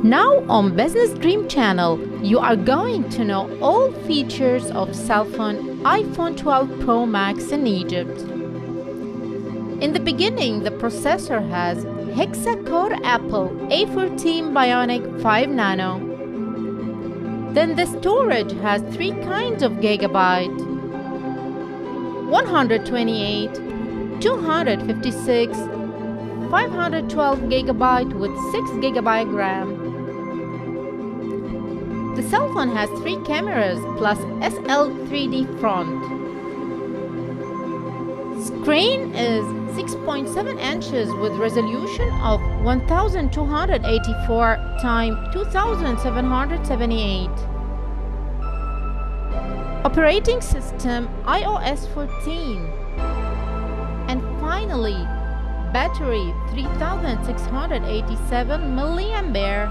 Now on Business Dream channel, you are going to know all features of cell phone iPhone 12 Pro Max in Egypt. In the beginning, the processor has hexa-core Apple A14 Bionic 5 Nano. Then the storage has three kinds of gigabyte: 128, 256, 512 gigabyte with 6 gigabyte RAM. The cell phone has three cameras plus SL3D front. Screen is 6.7 inches with resolution of 1284 x 2778. Operating system iOS 14. And finally, battery 3687 mAh.